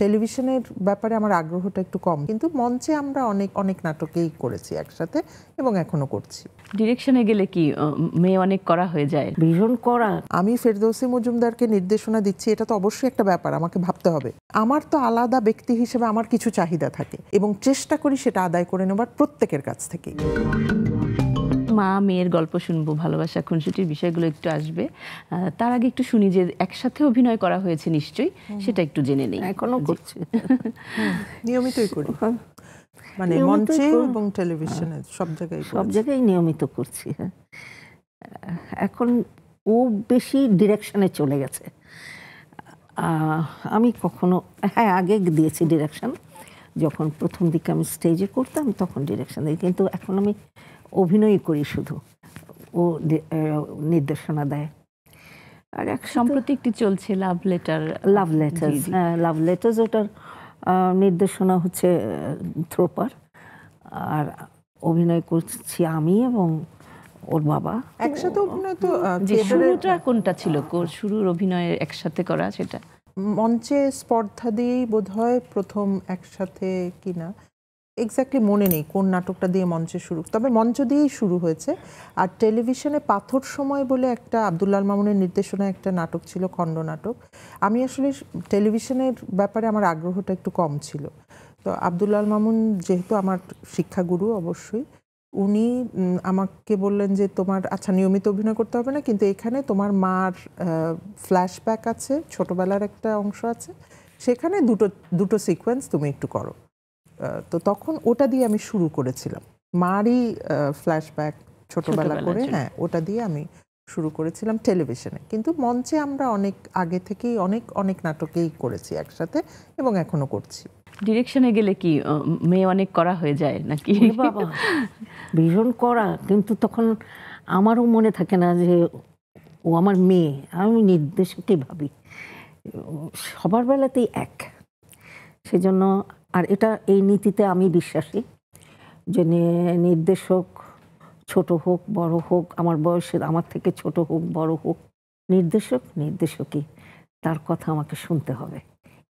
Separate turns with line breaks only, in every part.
টেলিভিশনের ব্যাপারে আমার আগ্রহটা একটু কম, কিন্তু মঞ্চে আমরা অনেক অনেক নাটকেই করেছি একসাথে এবং এখনো করছি।
ডিরেকশনে গেলে কি মেয়ে অনেক করা হয়ে যায়?
ভীষণ করা।
আমি ফেরদৌসী মজুমদারকে নির্দেশনা দিচ্ছি, এটা তো অবশ্যই একটা ব্যাপার, আমাকে ভাবতে হবে। আমার তো আলাদা ব্যক্তি হিসেবে আমার কিছু চাহিদা থাকে এবং চেষ্টা করি সেটা আদায় করে নেবার প্রত্যেকের কাছ থেকেই।
মা মেয়ের গল্প শুনবো, ভালোবাসা খুনসুটির বিষয়গুলো একটু আসবে। তার আগে একটু শুনি যে একসাথে অভিনয় করা হয়েছে নিশ্চয়ই, সেটা একটু জেনে নেই।
এখনো করছি,
নিয়মিতই করি, মানে মঞ্চে এবং টেলিভিশনে সব জায়গায়
নিয়মিত করছি। এখন ও বেশি ডিরেকশনে চলে গেছে। আমি কখনো আগে দিয়েছি ডিরেকশন, যখন প্রথম দিকে আমি স্টেজে করতাম তখন ডিরেকশন দিই, কিন্তু এখন আমি অভিনয় করি শুধু, ও নির্দেশনা দেয়।
আর সম্প্রতি একটি চলছে লাভ লেটার।
হ্যাঁ, লাভ লেটার্স, ওটার নির্দেশনা হচ্ছে থ্রোপার, আর অভিনয় করছি আমি এবং ওর বাবা
একসাথে। অভিনয় তো
শুরুটা কোনটা ছিল, শুরুর অভিনয় একসাথে করা? সেটা
মঞ্চে স্পর্ধা দিয়েই বোধহয় প্রথম একসাথে, কিনা এক্স্যাক্টলি মনে নেই কোন নাটকটা দিয়ে মঞ্চে শুরু, তবে মঞ্চ দিয়েই শুরু হয়েছে। আর টেলিভিশনে পাথর সময় বলে একটা আব্দুল্লাহ মামুনের নির্দেশনায় একটা নাটক ছিল, খণ্ড নাটক। আমি আসলে টেলিভিশনের ব্যাপারে আমার আগ্রহটা একটু কম ছিল, তো আব্দুল্লাহ মামুন যেহেতু আমার শিক্ষাগুরু অবশ্যই, উনি আমাকে বললেন যে তোমার নিয়মিত অভিনয় করতে হবে না, কিন্তু এখানে তোমার মার ফ্ল্যাশব্যাক আছে, ছোটবেলার একটা অংশ আছে, সেখানে দুটো সিকোয়েন্স তুমি একটু করো। তো তখন ওটা দিয়ে আমি শুরু করেছিলাম, মারই ফ্ল্যাশব্যাক ছোটবেলা করে, হ্যাঁ ওটা দিয়ে আমি শুরু করেছিলাম টেলিভিশনে। কিন্তু মঞ্চে আমরা অনেক আগে থেকেই অনেক অনেক নাটকেই করেছি একসাথে এবং এখনো করছি।
ডিরেকশনে গেলে কি মেয়ে অনেক করা হয়ে যায় নাকি?
বাবা ভীষণ করা, কিন্তু তখন আমারও মনে থাকে না যে ও আমার মেয়ে, আমি নির্দেশকই ভাবি, সবার বেলাতেই এক। সেজন্য, আর এটা এই নীতিতে আমি বিশ্বাসী যে নির্দেশক ছোট হোক বড় হোক, আমার বয়সের আমার থেকে ছোট হোক বড় হোক, নির্দেশকই, তার কথা আমাকে শুনতে হবে।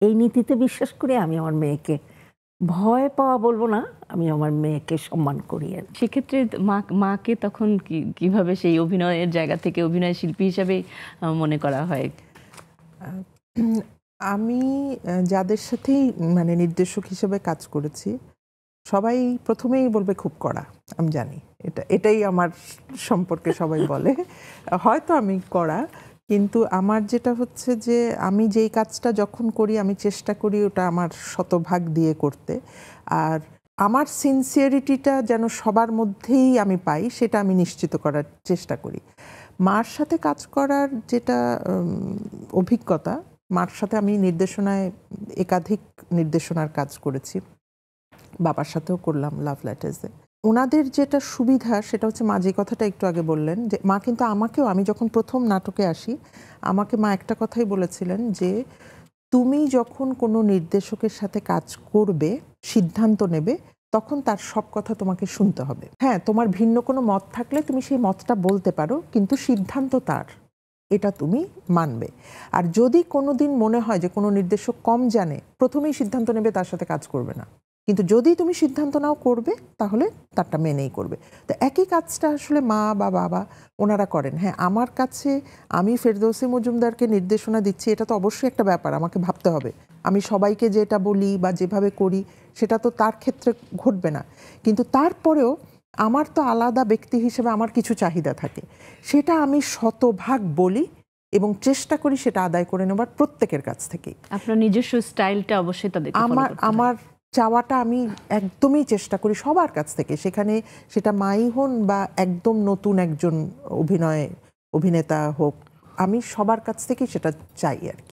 এই নীতিতে বিশ্বাস করে আমি আমার মেয়েকে ভয় পাওয়া বলবো না, আমি আমার মেয়েকে সম্মান করি।
সেক্ষেত্রে মাকে তখন কিভাবে সেই অভিনয়ের জায়গা থেকে অভিনয় শিল্পী হিসাবে মনে করা হয়?
আমি যাদের সাথেই মানে নির্দেশক হিসেবে কাজ করেছি সবাই প্রথমেই বলবে খুব কড়া, আমি জানি এটাই আমার সম্পর্কে সবাই বলে। হয়তো আমি কড়া, কিন্তু আমার যেটা হচ্ছে যে আমি যেই কাজটা যখন করি আমি চেষ্টা করি ওটা আমার শতভাগ দিয়ে করতে, আর আমার সিনসিয়ারিটিটা যেন সবার মধ্যেই আমি পাই সেটা আমি নিশ্চিত করার চেষ্টা করি। মার সাথে কাজ করার যেটা অভিজ্ঞতা, মার সাথে আমি নির্দেশনায় একাধিক নির্দেশনার কাজ করেছি, বাবার সাথেও করলাম লাভ লেটার্সে। ওনাদের যেটা সুবিধা সেটা হচ্ছে, মা যে কথাটা একটু আগে বললেন, যে মা কিন্তু আমাকেও, আমি যখন প্রথম নাটকে আসি আমাকে মা একটা কথাই বলেছিলেন যে তুমি যখন কোনো নির্দেশকের সাথে কাজ করবে, সিদ্ধান্ত নেবে, তখন তার সব কথা তোমাকে শুনতে হবে। হ্যাঁ, তোমার ভিন্ন কোনো মত থাকলে তুমি সেই মতটা বলতে পারো, কিন্তু সিদ্ধান্ত তার, এটা তুমি মানবে। আর যদি কোনো দিন মনে হয় যে কোনো নির্দেশক কম জানে, প্রথমেই সিদ্ধান্ত নেবে, তার সাথে কাজ করবে না। কিন্তু যদি তুমি সিদ্ধান্ত নাও করবে, তাহলে তারটা মেনেই করবে। তো একই কাজটা আসলে মা বা বাবা ওনারা করেন। হ্যাঁ, আমার কাছে আমি ফেরদৌসী মজুমদারকে নির্দেশনা দিচ্ছি, এটা তো অবশ্যই একটা ব্যাপার, আমাকে ভাবতে হবে। আমি সবাইকে যেটা বলি বা যেভাবে করি সেটা তো তার ক্ষেত্রে ঘটবে না, কিন্তু তারপরেও আমার তো আলাদা ব্যক্তি হিসেবে আমার কিছু চাহিদা থাকে, সেটা আমি শতভাগ বলি এবং চেষ্টা করি সেটা আদায় করে নেবার প্রত্যেকের কাছ থেকেই।
আপনার নিজস্ব স্টাইলটা অবশ্যই তাদের
আমার চাওয়াটা আমি একদমই চেষ্টা করি সবার কাছ থেকে, সেখানে সেটা মাই হন বা একদম নতুন একজন অভিনেতা হোক, আমি সবার কাছ থেকেই সেটা চাই আর কি।